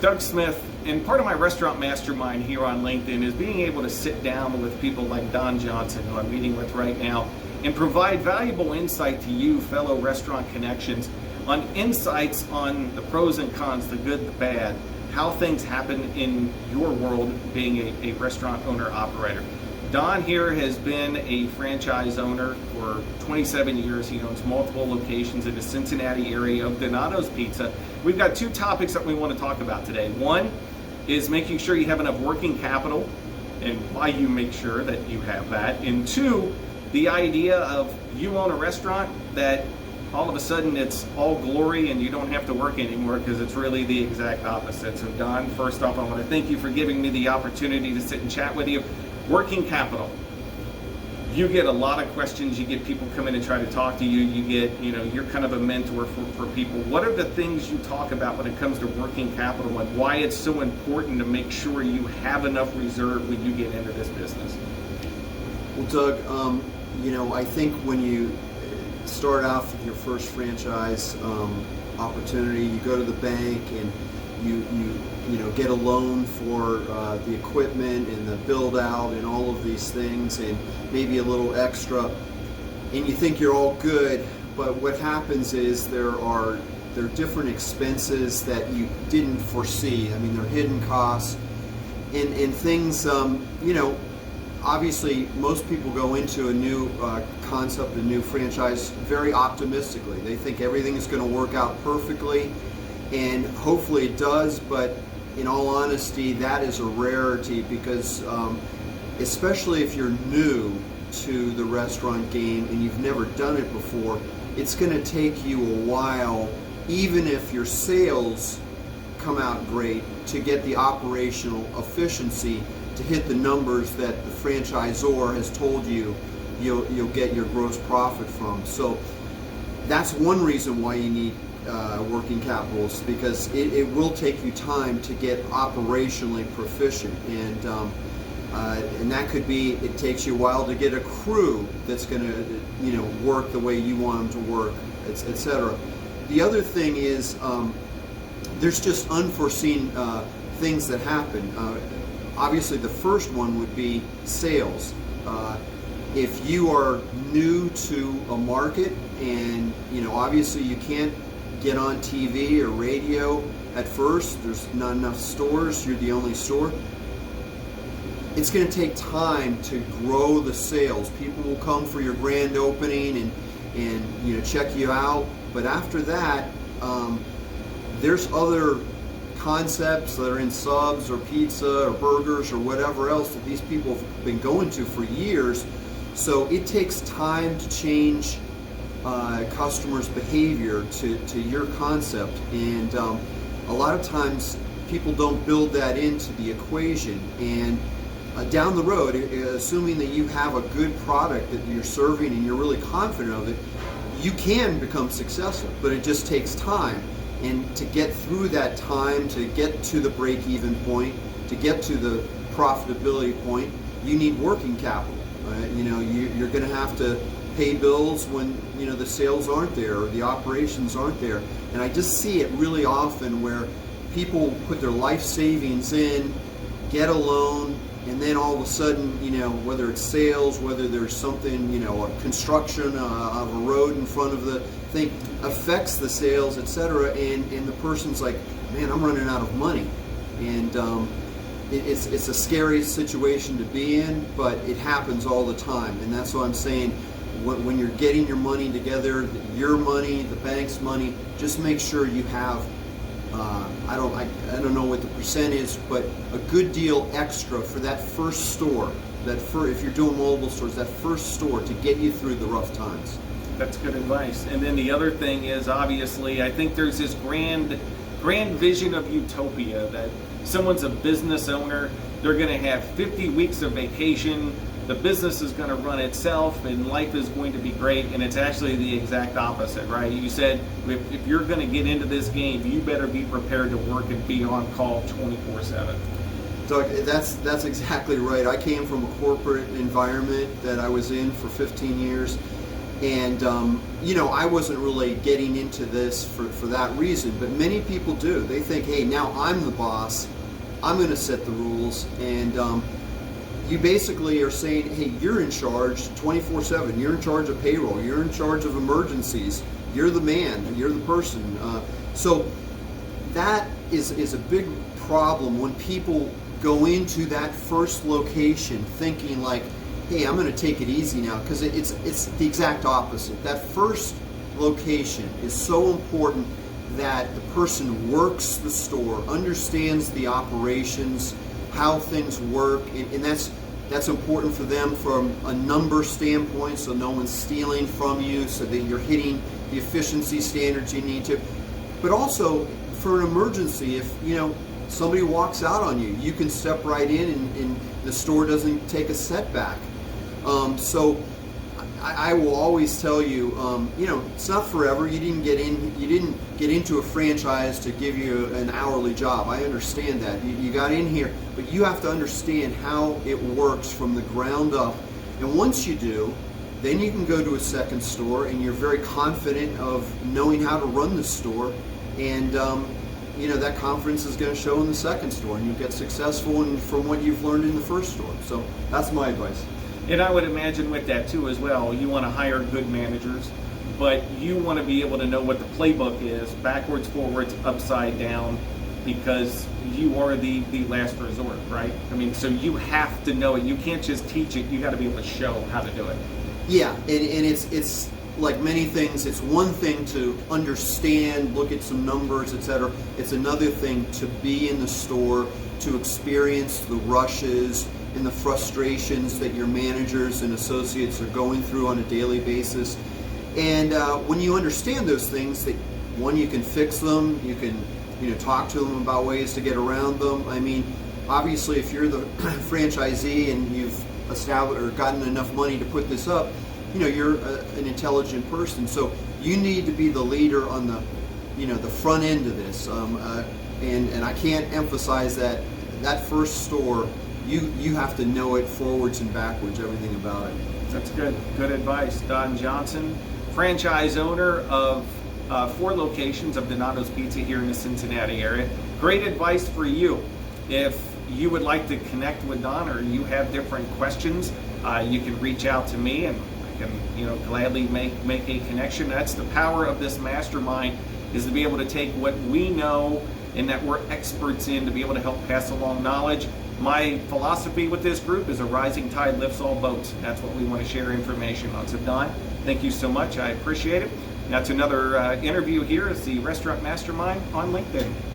Doug Smith, and part of my restaurant mastermind here on LinkedIn is being able to sit down with people like Don Johnson, who I'm meeting with right now, and provide valuable insight to you, fellow restaurant connections, on insights on the pros and cons, the good, the bad, how things happen in your world being a restaurant owner operator. Don here has been a franchise owner for 27 years. He owns multiple locations in the Cincinnati area of Donato's Pizza. We've got two topics that we want to talk about today. One is making sure you have enough working capital and why you make sure that you have that. And two, the idea of you own a restaurant that all of a sudden it's all glory and you don't have to work anymore, because it's really the exact opposite. So Don, first off, I want to thank you for giving me the opportunity to sit and chat with you. Working capital. You get a lot of questions. You get people come in and try to talk to you. You get, you're kind of a mentor for people. What are the things you talk about when it comes to working capital and why it's so important to make sure you have enough reserve when you get into this business? Well, Doug, I think when you start off with your first franchise opportunity, you go to the bank and you get a loan for the equipment and the build out and all of these things and maybe a little extra, and you think you're all good, but what happens is there are different expenses that you didn't foresee. I mean, they're hidden costs and things, obviously most people go into a new concept, a new franchise, very optimistically. They think everything is going to work out perfectly, and hopefully it does, but in all honesty, that is a rarity, because especially if you're new to the restaurant game and you've never done it before, it's going to take you a while, even if your sales come out great, to get the operational efficiency to hit the numbers that the franchisor has told you you'll get your gross profit from. So that's one reason why you need working capital, is because it will take you time to get operationally proficient, and that could be, it takes you a while to get a crew that's going to work the way you want them to work, etc. The other thing is there's just unforeseen things that happen. Obviously, the first one would be sales. If you are new to a market and obviously you can't get on TV or radio at first, there's not enough stores, you're the only store, it's going to take time to grow the sales. People will come for your grand opening and check you out, but after that there's other concepts that are in subs or pizza or burgers or whatever else that these people have been going to for years. So it takes time to change customers' behavior to your concept, and a lot of times people don't build that into the equation, and down the road, assuming that you have a good product that you're serving and you're really confident of it, you can become successful, but it just takes time. And to get through that time, to get to the break-even point, to get to the profitability point, you need working capital. You're going to have to pay bills when the sales aren't there or the operations aren't there. And I just see it really often where people put their life savings in, get a loan, and then all of a sudden, whether it's sales, whether there's something, a construction of a road in front of the thing affects the sales, etc. And the person's like, man, I'm running out of money. And it's a scary situation to be in, but it happens all the time. And that's what I'm saying. When you're getting your money together, your money, the bank's money, just make sure you have, I don't know what the percent is, but a good deal extra for that first store. If you're doing multiple stores, that first store to get you through the rough times. That's good advice. And then the other thing is, obviously, I think there's this grand vision of utopia that someone's a business owner, they're going to have 50 weeks of vacation, the business is going to run itself, and life is going to be great. And it's actually the exact opposite, right? You said if you're going to get into this game, you better be prepared to work and be on call 24/7. Doug, that's exactly right. I came from a corporate environment that I was in for 15 years, And I wasn't really getting into this for that reason, but many people do. They think, hey, now I'm the boss, I'm going to set the rules, and you basically are saying, hey, you're in charge 24/7. You're in charge of payroll. You're in charge of emergencies. You're the man. You're the person. So that is a big problem when people go into that first location thinking like, hey, I'm going to take it easy now, because it's the exact opposite. That first location is so important that the person works the store, understands the operations, how things work, and that's important for them from a number standpoint, so no one's stealing from you, so that you're hitting the efficiency standards you need to. But also for an emergency, if somebody walks out on you, you can step right in and the store doesn't take a setback. So I will always tell you, it's not forever. You didn't get into a franchise to give you an hourly job. I understand that. You got in here, but you have to understand how it works from the ground up. And once you do, then you can go to a second store and you're very confident of knowing how to run the store. And that confidence is going to show in the second store, and you get successful from what you've learned in the first store. So that's my advice. And I would imagine with that too as well, you want to hire good managers, but you want to be able to know what the playbook is, backwards, forwards, upside down, because you are the last resort, right? I mean, so you have to know it. You can't just teach it. You got to be able to show how to do it. Yeah, and it's like many things. It's one thing to understand, look at some numbers, etc. It's another thing to be in the store, to experience the rushes and the frustrations that your managers and associates are going through on a daily basis. And when you understand those things, that one, you can fix them, you can talk to them about ways to get around them. I mean, obviously, if you're the franchisee and you've established or gotten enough money to put this up, you're an intelligent person. So you need to be the leader on the front end of this. And I can't emphasize that first store, you have to know it forwards and backwards, everything about it. That's good. Good advice. Don Johnson, franchise owner of 4 locations of Donato's Pizza here in the Cincinnati area. Great advice for you. If you would like to connect with Don, or you have different questions, you can reach out to me, and I can gladly make a connection. That's the power of this mastermind, is to be able to take what we know and that we're experts in, to be able to help pass along knowledge. My philosophy with this group is a rising tide lifts all boats. That's what we want to share information on. So Don, thank you so much. I appreciate it. That's another interview here as the Restaurant Mastermind on LinkedIn.